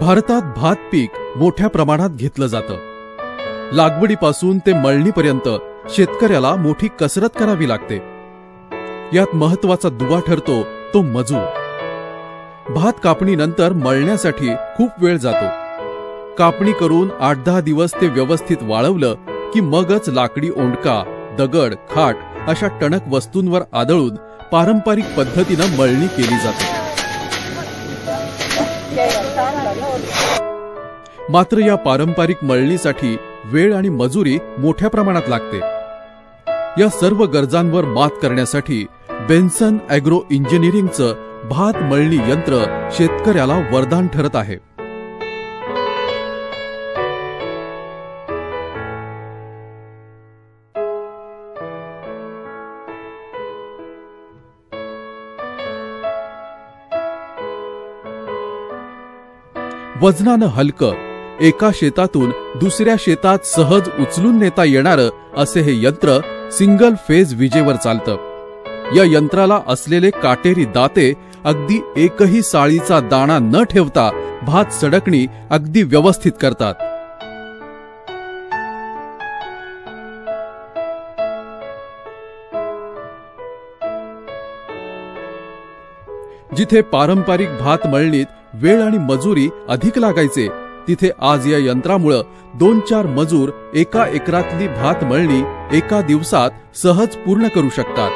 भारतात भात पीक मोठ्या प्रमाणात घेतलं जातं. लागवडीपासून ते मळणीपर्यंत शेतकऱ्याला मोठी कसरत करावी लागते. यात महत्वाचा दुवा ठरतो तो मजूर. भात कापणीनंतर मळण्यासाठी खूप वेळ जातो. कापणी करून 8-10 दिवस ते व्यवस्थित वाळवलं की मगच लाकडी ओंडका, दगड, खाट अशा टणक वस्तूंवर आदळून पारंपरिक पद्धतीनं मळणी केली जाते. मात्र या पारंपरिक मळणीसाठी वेळ आणि मजुरी मोठ्या प्रमाणात लागते. या सर्व गरजांवर मात करण्यासाठी बेन्सन ॲग्रो इंजिनिअरिंगचं भात मळणी यंत्र शेतकऱ्याला वरदान ठरत आहे. वजनानं हलकं, एका शेतातून दुसऱ्या शेतात सहज उचलून नेता येणारं असे हे यंत्र सिंगल फेज विजेवर चालतं. या यंत्राला असलेले काटेरी दाते अगदी एकही साळीचा दाणा न ठेवता भात सडकणी अगदी व्यवस्थित करतात. जिथे पारंपरिक भात मळणीत वेळ आणि मजुरी अधिक लागायचे, तिथे आज या यंत्रामुळे 2-4 मजूर एका एकरातली भात मळणी एका दिवसात सहज पूर्ण करू शकतात.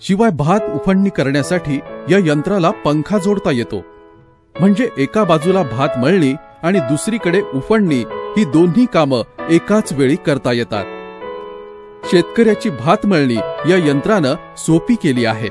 शिवाय भात उफणणी करण्यासाठी या यंत्राला पंखा जोडता येतो. म्हणजे एका बाजूला भात मळणी आणि दुसरीकडे उफणणी ही दोन्ही कामं एकाच वेळी करता येतात. शेतकऱ्याची भात मळणी या यंत्रानं सोपी केली आहे.